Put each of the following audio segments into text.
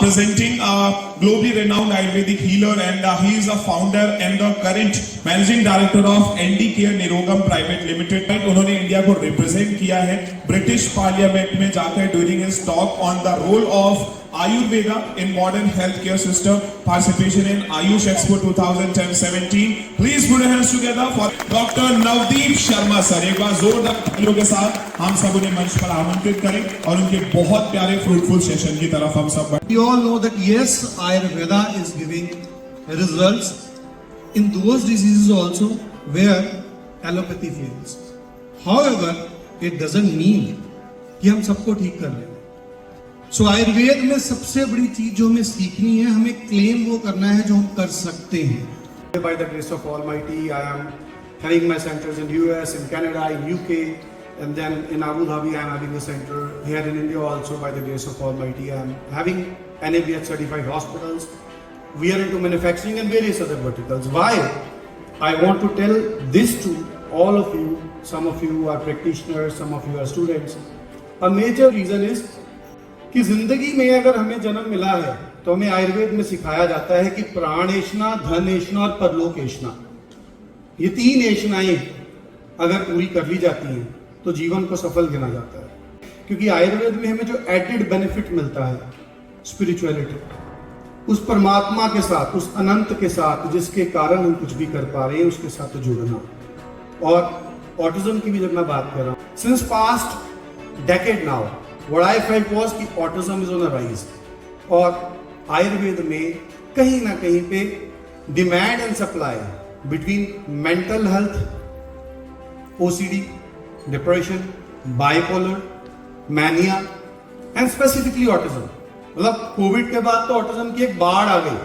presenting a globally renowned Ayurvedic healer, and he is a founder and the current managing director of ND Care Nirogam Private Limited. उन्होंने India को represent किया है British parliament में जाकर during his talk on the role of Ayurveda in modern healthcare system, participation in Ayush Expo 2017. Please put your hands together for Dr. Navdeep Sharma sir. एक बार जोरदार तालियों के साथ हम सब उन्हें मंच पर आमंत्रित करें और उनके बहुत प्यारे फ्रूटफुल सेशन की तरफ हम सब बढ़ें. We all know that yes, Ayurveda is giving results in those diseases also where allopathy fails. However, it doesn't mean कि हम सबको ठीक कर लें. सो आयुर्वेद में सबसे बड़ी चीज जो हमें सीखनी है, हमें क्लेम वो करना है जो हम कर सकते हैं. By the grace of Almighty, I am having my centers in US, in Canada, in UK, and then in Abu Dhabi I am having a center here in India also. By the grace of Almighty, I am having NABH certified hospitals. We are into manufacturing and various other verticals. Why I want to tell this to all of you, some of you are practitioners, some of you are students. A major reason is कि जिंदगी में अगर हमें जन्म मिला है तो हमें आयुर्वेद में सिखाया जाता है कि प्राणेशना, धनेशना और परलोकेशना, ये तीन एशनाएं अगर पूरी कर ली जाती हैं तो जीवन को सफल गिना जाता है. क्योंकि आयुर्वेद में हमें जो एडेड बेनिफिट मिलता है, स्पिरिचुअलिटी, उस परमात्मा के साथ, उस अनंत के साथ जिसके कारण हम कुछ भी कर पा रहे हैं, उसके साथ जुड़ना. और ऑटिज्म की भी जब मैं बात कर रहा हूँ, since past decade now what I felt was कि autism is on the rise. और आयुर्वेद में कहीं ना कहीं पे demand and supply between mental health, OCD, depression, bipolar, mania and specifically autism. मतलब कोविड के बाद तो ऑटिज्म की एक बाढ़ आ गई.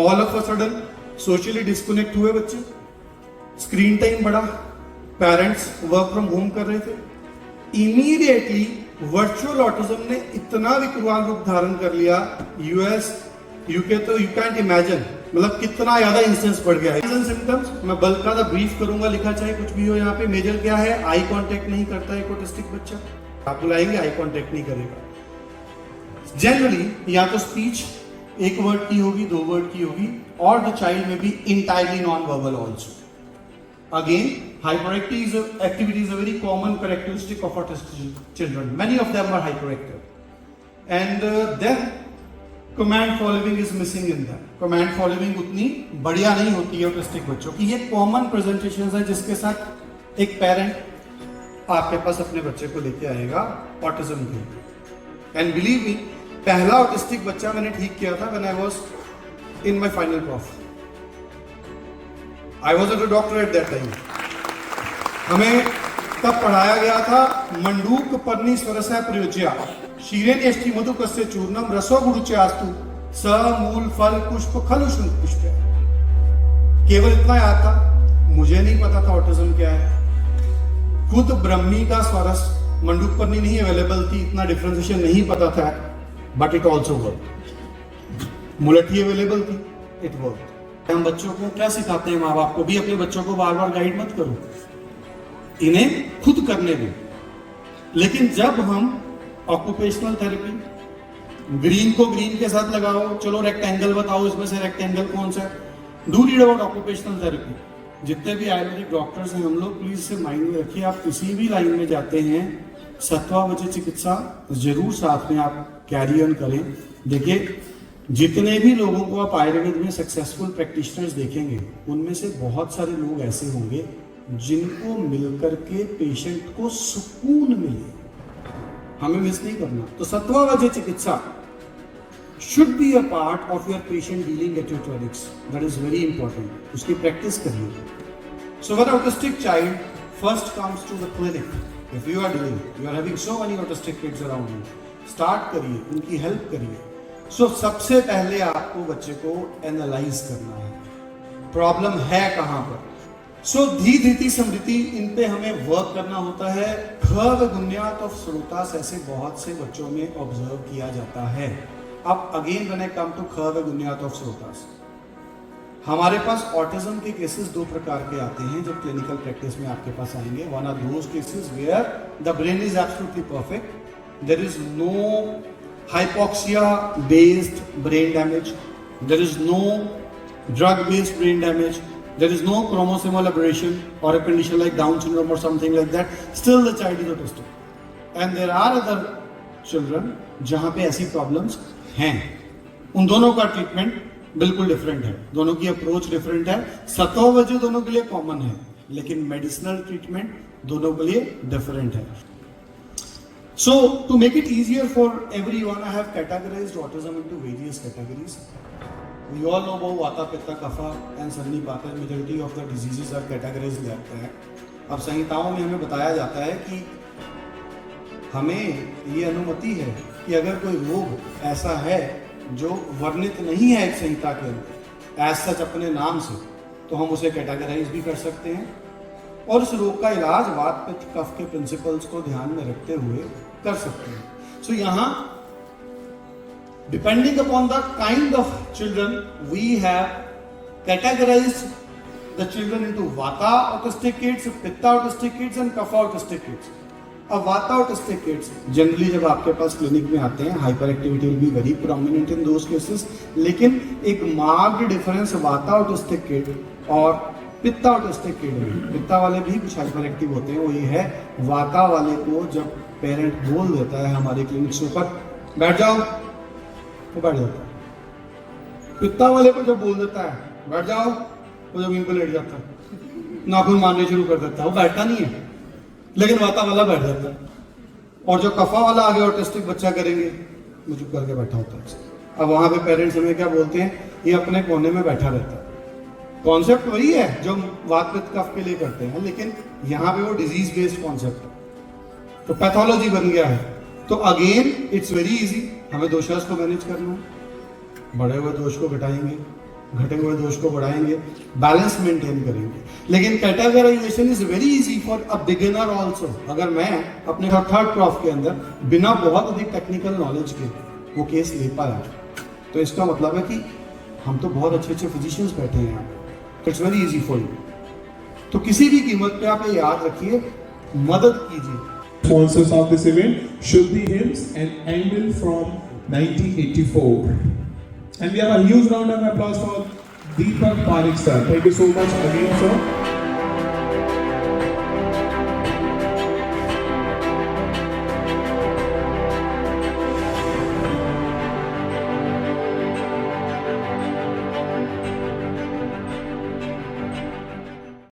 All of a sudden socially disconnect हुए बच्चे, स्क्रीन टाइम बढ़ा, पेरेंट्स वर्क फ्रॉम होम कर रहे थे. इमीडिएटली वर्चुअल ऑटिज्म ने इतना विकराल रूप धारण कर लिया. यूएस, यूके तो यू कैंट इमेजिन, मतलब कितना ज्यादा इंसिडेंस बढ़ गया है. सिम्टम्स मैं बल्क का ब्रीफ करूंगा, लिखा चाहे कुछ भी हो. यहाँ पे मेजर क्या है, आई कांटेक्ट नहीं करता है ऑटिस्टिक बच्चा. आप बुलाएंगे, आई कांटेक्ट नहीं करेगा. जनरली या तो स्पीच एक वर्ड की होगी, दो वर्ड की होगी, और the child may be entirely non verbal also. Again, hyperactivity is a very common characteristic of autistic children. Many of them are hyperactive, and then command following is missing in them. Command following उतनी बढ़िया नहीं होती है autistic बच्चों की. ये common presentations है जिसके साथ एक parent आपके पास अपने बच्चे को लेके आएगा autism के. And believe me, पहला autistic बच्चा मैंने ठीक किया था when I was in my final prof. I wasn't a doctor at that time. हमें तब पढ़ाया गया था मंडूक पर्णी स्वरसा प्रयोज्या शीरेन एष्टि मधुकस्य चूर्णम रसो गुरुच्यास्तु स मूल फल पुष्प खलुषुं पुष्प. केवल इतना याद था, मुझे नहीं पता था ऑटिज्म क्या है. खुद ब्रह्मी का स्वरस मंडूक पर्णी नहीं अवेलेबल थी, इतना डिफरेंशिएशन नहीं पता था, बट इट ऑल्सो वर्क. मुलठी अवेलेबल थी, इट वर्क. हम बच्चों को क्या सिखाते हैं, माँ बाप को भी अपने बच्चों को बार बार गाइड मत करो, इन्हें खुद करने दो. लेकिन जब हम ऑक्यूपेशनल थेरेपी, ग्रीन को ग्रीन के साथ लगाओ, चलो रेक्टेंगल बताओ, इसमें से रेक्टेंगल कौन सा है, do read about occupational therapy. जितने भी आयुर्वेदिक डॉक्टर्स हैं हम लोग, प्लीज से माइंड में रखिए, आप किसी भी लाइन में जाते हैं, सत्वावचय चिकित्सा जरूर साथ में आप कैरी ऑन करें. देखिए, जितने भी लोगों को आप आयुर्वेद में सक्सेसफुल प्रैक्टिशनर्स देखेंगे, उनमें से बहुत सारे लोग ऐसे होंगे जिनको मिलकर के पेशेंट को सुकून मिले. हमें मिस नहीं करना. तो Sattvavajaya chikitsa should be a part of your patient dealing at your clinics. That is very important. उसकी प्रैक्टिस करिए. So when autistic child first comes to the clinic, if you are having so many autistic kids around you, start करिए, उनकी help करिए. सो सबसे पहले आपको बच्चे को एनालाइज करना है, प्रॉब्लम है कहां पर. सो धी धीति समृति, इन पे हमें वर्क करना होता है. ख गुण्यात ऑफ श्रोतास ऐसे बहुत से बच्चों में ऑब्जर्व किया जाता है. अब again when I come to ख गुण्यात ऑफ श्रोतास, हमारे पास ऑटिज्म के केसेस दो प्रकार के आते हैं जब क्लिनिकल प्रैक्टिस में आपके पास आएंगे. One are those cases where the brain is absolutely perfect, there is no hypoxia based brain damage, there is no drug based brain damage, there is no chromosomal aberration or a condition like Down syndrome or something like that, still the child is autistic. And there are other children जहाँ पे ऐसी problems हैं, उन दोनों का treatment बिल्कुल different है, दोनों की अप्रोच डिफरेंट है, सतह वजह दोनों के लिए कॉमन है, लेकिन मेडिसिनल ट्रीटमेंट दोनों के लिए डिफरेंट है. So to make it easier for everyone, I have categorized autism into various categories. We all know about Vata, Pitta, Kapha and Sannipata. Majority of the diseases are categorized like that. अब संहिताओं में हमें बताया जाता है कि हमें ये अनुमति है कि अगर कोई रोग ऐसा है जो वर्णित नहीं है एक संहिता के अंदर एज सच अपने नाम से, तो हम उसे कैटेगराइज भी कर सकते हैं और उस रोग का इलाज वात पित्त कफ के प्रिंसिपल्स को ध्यान में रखते हुए कर सकते हैं. सो यहाँ depending upon the kind of children we have categorized the children into vata autistic kids, pitta autistic kids and kapha autistic kids. अब वाता ऑटिस्टिक किड्स जनरली जब आपके पास क्लिनिक में आते हैं, hyper activity will be very prominent in those cases, लेकिन एक marked difference वाता autistic kid और पित्ता ऑटिस्टिक किड में, पित्ता वाले भी कुछ हाइपर एक्टिव होते हैं, वो ये है वाता वाले को जब पेरेंट बोल देता है हमारे क्लिनिक से ऊपर बैठ जाओ तो बैठ जाता है, पित्ता वाले को जब बोल देता है बैठ जाओ वो जमीन पर लेट जाता है, नाखून मारने शुरू कर देता है, वो बैठता नहीं है, लेकिन वाता वाला बैठ जाता है. और जो कफा वाला आगे ऑटिस्टिक बच्चा करेंगे वो चुप करके बैठा होता है. अब वहां पे पेरेंट्स हमें क्या बोलते हैं, ये अपने कोने में बैठा रहता है. कॉन्सेप्ट वही है जो वात पित्त कफ के लिए करते हैं, लेकिन यहाँ पे वो डिजीज बेस्ड कॉन्सेप्ट है, तो पैथोलॉजी बन गया है. तो अगेन इट्स वेरी इजी, हमें दोषास को मैनेज करना है, बढ़े हुए दोष को घटाएंगे, घटे हुए दोष को बढ़ाएंगे, बैलेंस मेंटेन करेंगे. लेकिन categorisation is very easy for a beginner also. अगर मैं अपने थर्ड क्रॉप के अंदर बिना बहुत अधिक टेक्निकल नॉलेज के वो केस ले पाया, तो इसका मतलब है कि हम तो बहुत अच्छे अच्छे फिजिशियंस बैठे हैं यहाँ पे, it's very easy for you. तो किसी भी कीमत पे आप ये याद रखिए, मदद कीजिए. Sponsors of this event, Shuddhi Hymns and Anvil from 1984. And we have a huge round of applause for Deepak Parekh sir. Thank you so much again, sir.